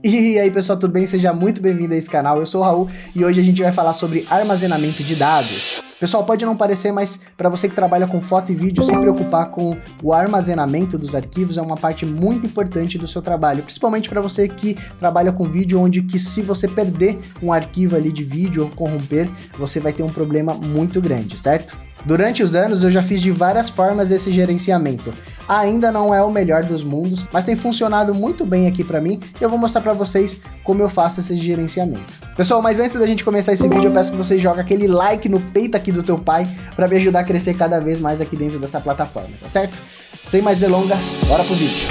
E aí pessoal, tudo bem? Seja muito bem-vindo a esse canal, eu sou o Raul e hoje a gente vai falar sobre armazenamento de dados. Pessoal, pode não parecer, mas para você que trabalha com foto e vídeo, se preocupar com o armazenamento dos arquivos é uma parte muito importante do seu trabalho, principalmente para você que trabalha com vídeo, onde que se você perder um arquivo ali de vídeo ou corromper, você vai ter um problema muito grande, certo? Durante os anos eu já fiz de várias formas esse gerenciamento. Ainda não é o melhor dos mundos, mas tem funcionado muito bem aqui pra mim e eu vou mostrar pra vocês como eu faço esse gerenciamento. Pessoal, mas antes da gente começar esse vídeo, eu peço que vocês joguem aquele like no peito aqui do teu pai pra me ajudar a crescer cada vez mais aqui dentro dessa plataforma, tá certo? Sem mais delongas, bora pro vídeo!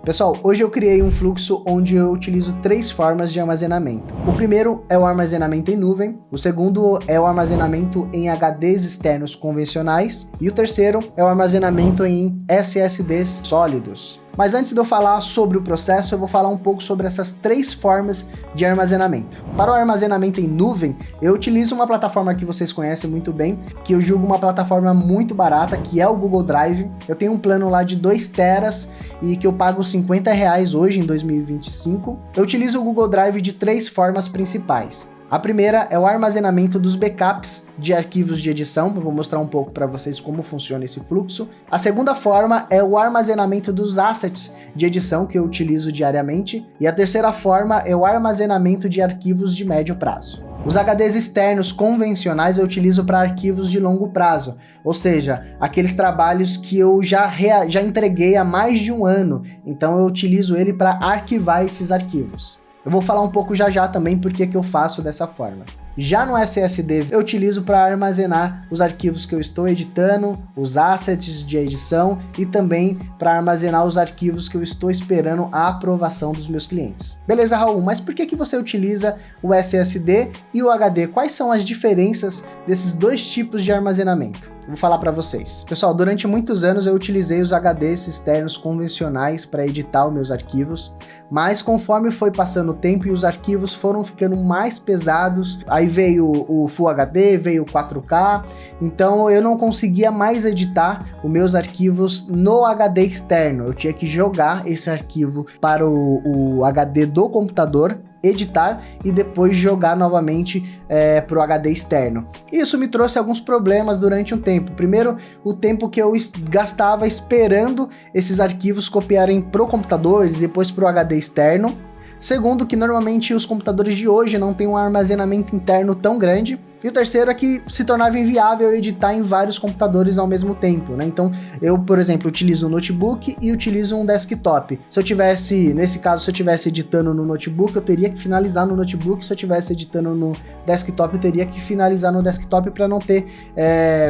Pessoal, hoje eu criei um fluxo onde eu utilizo 3 formas de armazenamento. O primeiro é o armazenamento em nuvem, o segundo é o armazenamento em HDs externos convencionais e o terceiro é o armazenamento em SSDs sólidos. Mas antes de eu falar sobre o processo, eu vou falar um pouco sobre essas 3 formas de armazenamento. Para o armazenamento em nuvem, eu utilizo uma plataforma que vocês conhecem muito bem, que eu julgo uma plataforma muito barata, que é o Google Drive. Eu tenho um plano lá de 2 teras e que eu pago R$50 hoje em 2025. Eu utilizo o Google Drive de 3 formas principais. A primeira é o armazenamento dos backups de arquivos de edição, eu vou mostrar um pouco para vocês como funciona esse fluxo. A segunda forma é o armazenamento dos assets de edição que eu utilizo diariamente. E a terceira forma é o armazenamento de arquivos de médio prazo. Os HDs externos convencionais eu utilizo para arquivos de longo prazo, ou seja, aqueles trabalhos que eu já entreguei há mais de um ano, então eu utilizo ele para arquivar esses arquivos. Eu vou falar um pouco já também porque que eu faço dessa forma. Já no SSD eu utilizo para armazenar os arquivos que eu estou editando, os assets de edição e também para armazenar os arquivos que eu estou esperando a aprovação dos meus clientes. Beleza, Raul, mas por que você utiliza o SSD e o HD? Quais são as diferenças desses dois tipos de armazenamento? Vou falar para vocês. Pessoal, durante muitos anos eu utilizei os HDs externos convencionais para editar os meus arquivos, mas conforme foi passando o tempo e os arquivos foram ficando mais pesados, aí veio o Full HD, veio o 4K, então eu não conseguia mais editar os meus arquivos no HD externo, eu tinha que jogar esse arquivo para o HD do computador, editar e depois jogar novamente para o HD externo. Isso me trouxe alguns problemas durante um tempo. Primeiro, o tempo que eu gastava esperando esses arquivos copiarem para o computador e depois para o HD externo. Segundo, que normalmente os computadores de hoje não têm um armazenamento interno tão grande. E o terceiro é que se tornava inviável editar em vários computadores ao mesmo tempo, né? Então, eu, por exemplo, utilizo um notebook e utilizo um desktop. Se eu tivesse, nesse caso, se eu tivesse editando no notebook, eu teria que finalizar no notebook. Se eu tivesse editando no desktop, eu teria que finalizar no desktop para não ter,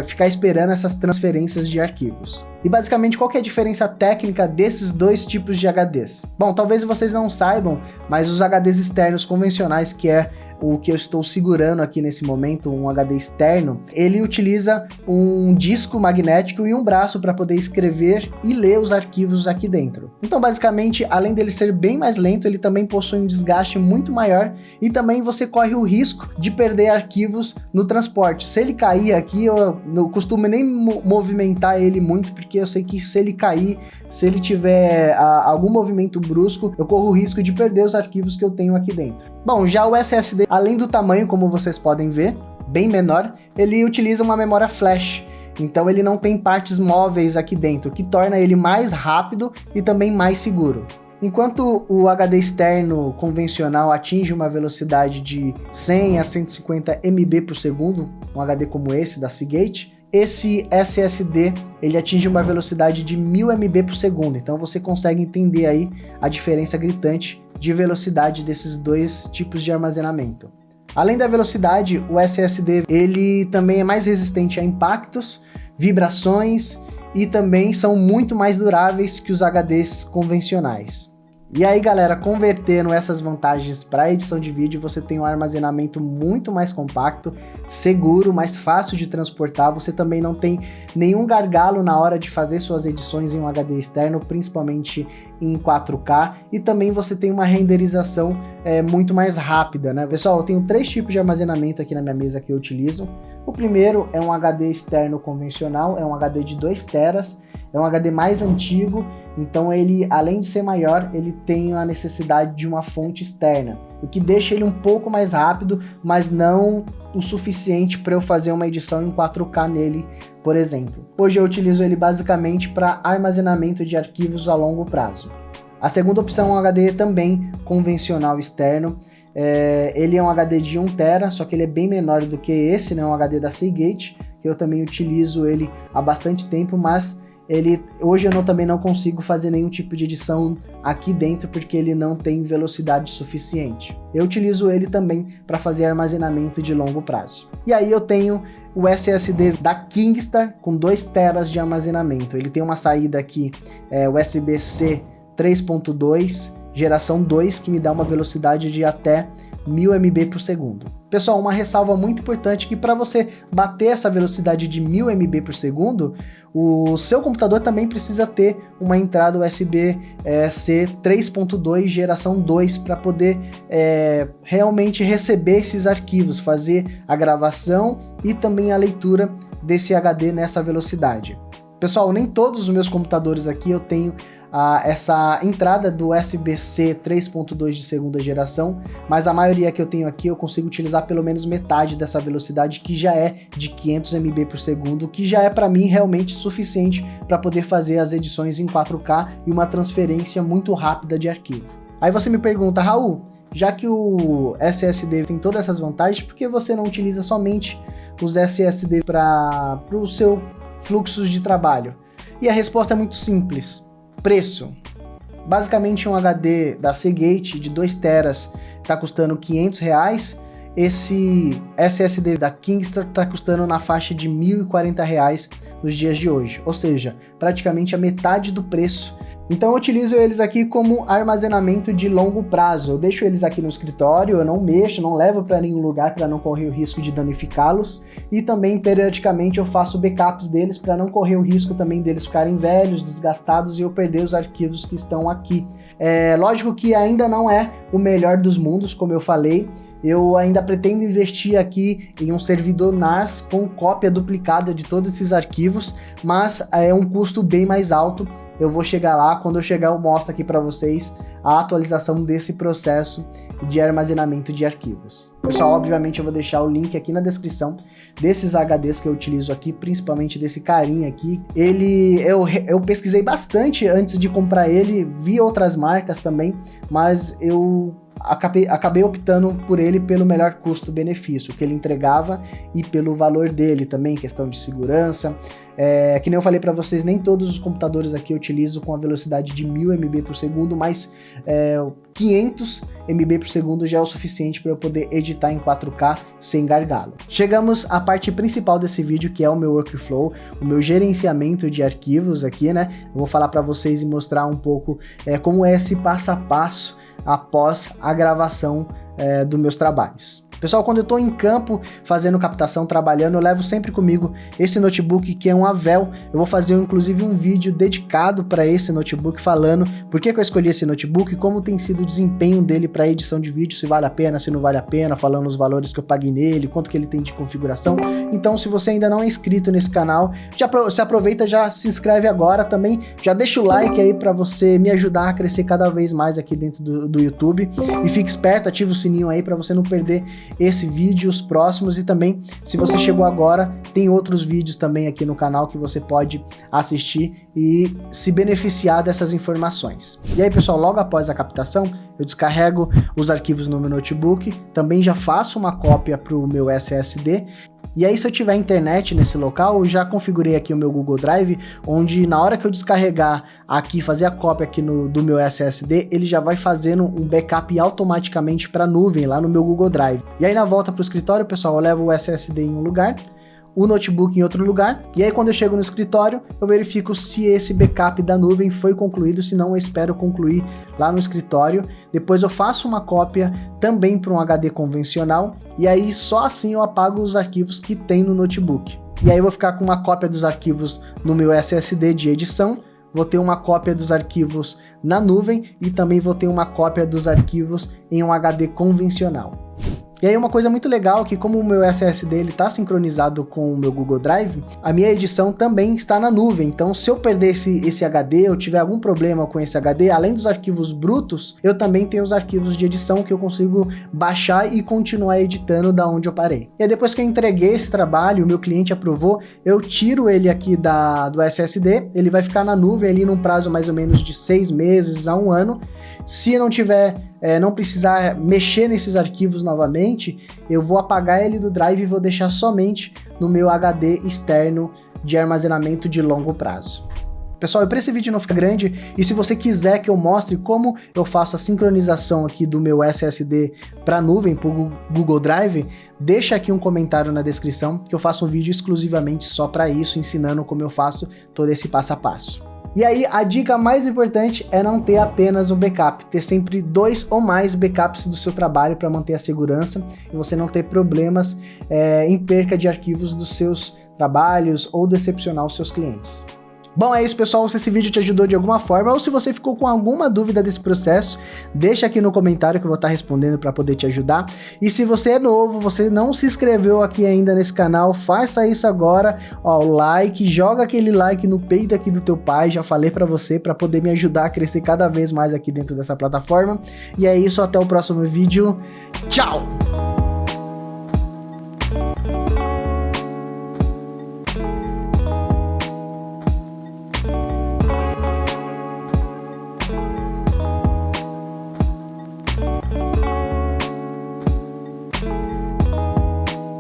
ficar esperando essas transferências de arquivos. E basicamente, qual que é a diferença técnica desses dois tipos de HDs? Bom, talvez vocês não saibam, mas os HDs externos convencionais, que é o que eu estou segurando aqui nesse momento, um HD externo, ele utiliza um disco magnético e um braço para poder escrever e ler os arquivos aqui dentro. Então, basicamente, além dele ser bem mais lento, ele também possui um desgaste muito maior e também você corre o risco de perder arquivos no transporte. Se ele cair aqui, eu não costumo nem movimentar ele muito, porque eu sei que se ele cair, se ele tiver algum movimento brusco, eu corro o risco de perder os arquivos que eu tenho aqui dentro. Bom, já o SSD, além do tamanho, como vocês podem ver, bem menor, ele utiliza uma memória flash. Então ele não tem partes móveis aqui dentro, o que torna ele mais rápido e também mais seguro. Enquanto o HD externo convencional atinge uma velocidade de 100 a 150 MB por segundo, um HD como esse da Seagate, esse SSD ele atinge uma velocidade de 1000 MB por segundo, então você consegue entender aí a diferença gritante de velocidade desses dois tipos de armazenamento. Além da velocidade, o SSD ele também é mais resistente a impactos, vibrações e também são muito mais duráveis que os HDs convencionais. E aí galera, convertendo essas vantagens para edição de vídeo, você tem um armazenamento muito mais compacto, seguro, mais fácil de transportar, você também não tem nenhum gargalo na hora de fazer suas edições em um HD externo, principalmente em 4K, e também você tem uma renderização muito mais rápida, né? Pessoal, eu tenho 3 tipos de armazenamento aqui na minha mesa que eu utilizo. O primeiro é um HD externo convencional, é um HD de 2 teras, é um HD mais antigo, então ele, além de ser maior, ele tem a necessidade de uma fonte externa, o que deixa ele um pouco mais rápido, mas não o suficiente para eu fazer uma edição em 4K nele, por exemplo. Hoje eu utilizo ele basicamente para armazenamento de arquivos a longo prazo. A segunda opção é um HD também convencional externo. Ele é um HD de 1TB, só que ele é bem menor do que esse, né? Um HD da Seagate, que eu também utilizo ele há bastante tempo, mas hoje eu também não consigo fazer nenhum tipo de edição aqui dentro, porque ele não tem velocidade suficiente. Eu utilizo ele também para fazer armazenamento de longo prazo. E aí eu tenho o SSD da Kingstar com 2TB de armazenamento. Ele tem uma saída aqui, USB-C 3.2, geração 2, que me dá uma velocidade de até 1000 MB por segundo. Pessoal, uma ressalva muito importante que para você bater essa velocidade de 1000 MB por segundo, o seu computador também precisa ter uma entrada USB-C 3.2 geração 2 para poder realmente receber esses arquivos, fazer a gravação e também a leitura desse HD nessa velocidade. Pessoal, nem todos os meus computadores aqui eu tenho essa entrada do USB-C 3.2 de segunda geração, mas a maioria que eu tenho aqui eu consigo utilizar pelo menos metade dessa velocidade, que já é de 500 MB por segundo, que já é para mim realmente suficiente para poder fazer as edições em 4K e uma transferência muito rápida de arquivo. Aí você me pergunta, Raul, já que o SSD tem todas essas vantagens, por que você não utiliza somente os SSD para os seus fluxos de trabalho? E a resposta é muito simples. Preço. Basicamente um HD da Seagate de 2TB está custando R$500, esse SSD da Kingstar está custando na faixa de R$1.040 nos dias de hoje, ou seja, praticamente a metade do preço. Então eu utilizo eles aqui como armazenamento de longo prazo. Eu deixo eles aqui no escritório, eu não mexo, não levo para nenhum lugar para não correr o risco de danificá-los. E também periodicamente eu faço backups deles para não correr o risco também deles ficarem velhos, desgastados e eu perder os arquivos que estão aqui. Lógico que ainda não é o melhor dos mundos, como eu falei. Eu ainda pretendo investir aqui em um servidor NAS com cópia duplicada de todos esses arquivos, mas é um custo bem mais alto. Eu vou chegar lá, quando eu chegar eu mostro aqui para vocês a atualização desse processo de armazenamento de arquivos. Pessoal, obviamente eu vou deixar o link aqui na descrição desses HDs que eu utilizo aqui, principalmente desse carinha aqui. Eu pesquisei bastante antes de comprar ele, vi outras marcas também, mas eu acabei optando por ele pelo melhor custo-benefício que ele entregava e pelo valor dele também, questão de segurança. Que nem eu falei para vocês, nem todos os computadores aqui eu utilizo com a velocidade de 1000 MB por segundo, mas 500 MB por segundo já é o suficiente para eu poder editar em 4K sem gargalo. Chegamos à parte principal desse vídeo, que é o meu workflow, o meu gerenciamento de arquivos aqui, né? Eu vou falar para vocês e mostrar um pouco como é esse passo a passo após a gravação dos meus trabalhos. Pessoal, quando eu estou em campo fazendo captação, trabalhando, eu levo sempre comigo esse notebook que é um Avel. Eu vou fazer inclusive um vídeo dedicado para esse notebook falando por que eu escolhi esse notebook, como tem sido o desempenho dele para edição de vídeo, se vale a pena, se não vale a pena, falando os valores que eu paguei nele, quanto que ele tem de configuração. Então, se você ainda não é inscrito nesse canal, se aproveita, já se inscreve agora também, já deixa o like aí para você me ajudar a crescer cada vez mais aqui dentro do YouTube. E fique esperto, ativa o sininho aí para você não perder esse vídeo, os próximos, e também, se você chegou agora, tem outros vídeos também aqui no canal que você pode assistir e se beneficiar dessas informações. E aí, pessoal, logo após a captação, eu descarrego os arquivos no meu notebook, também já faço uma cópia para o meu SSD. E aí, se eu tiver internet nesse local, eu já configurei aqui o meu Google Drive, onde na hora que eu descarregar aqui, fazer a cópia aqui do meu SSD, ele já vai fazendo um backup automaticamente para a nuvem, lá no meu Google Drive. E aí, na volta para o escritório, pessoal, eu levo o SSD em um lugar, o notebook em outro lugar, e aí quando eu chego no escritório, eu verifico se esse backup da nuvem foi concluído, se não eu espero concluir lá no escritório, depois eu faço uma cópia também para um HD convencional, e aí só assim eu apago os arquivos que tem no notebook. E aí eu vou ficar com uma cópia dos arquivos no meu SSD de edição, vou ter uma cópia dos arquivos na nuvem e também vou ter uma cópia dos arquivos em um HD convencional. E aí uma coisa muito legal é que como o meu SSD ele está sincronizado com o meu Google Drive, a minha edição também está na nuvem. Então se eu perder esse HD, eu tiver algum problema com esse HD, além dos arquivos brutos, eu também tenho os arquivos de edição que eu consigo baixar e continuar editando da onde eu parei. E aí depois que eu entreguei esse trabalho, o meu cliente aprovou, eu tiro ele aqui do SSD, ele vai ficar na nuvem ali num prazo mais ou menos de 6 meses a 1 ano. Se não tiver, não precisar mexer nesses arquivos novamente, eu vou apagar ele do drive e vou deixar somente no meu HD externo de armazenamento de longo prazo. Pessoal, e para esse vídeo não ficar grande, e se você quiser que eu mostre como eu faço a sincronização aqui do meu SSD para a nuvem, para o Google Drive, deixa aqui um comentário na descrição que eu faço um vídeo exclusivamente só para isso, ensinando como eu faço todo esse passo a passo. E aí, a dica mais importante é não ter apenas um backup, ter sempre 2 ou mais backups do seu trabalho para manter a segurança e você não ter problemas em perca de arquivos dos seus trabalhos ou decepcionar os seus clientes. Bom, é isso, pessoal. Se esse vídeo te ajudou de alguma forma ou se você ficou com alguma dúvida desse processo, deixa aqui no comentário que eu vou estar respondendo para poder te ajudar. E se você é novo, você não se inscreveu aqui ainda nesse canal, faça isso agora. Ó, o like, joga aquele like no peito aqui do teu pai, já falei para você, para poder me ajudar a crescer cada vez mais aqui dentro dessa plataforma. E é isso, até o próximo vídeo. Tchau!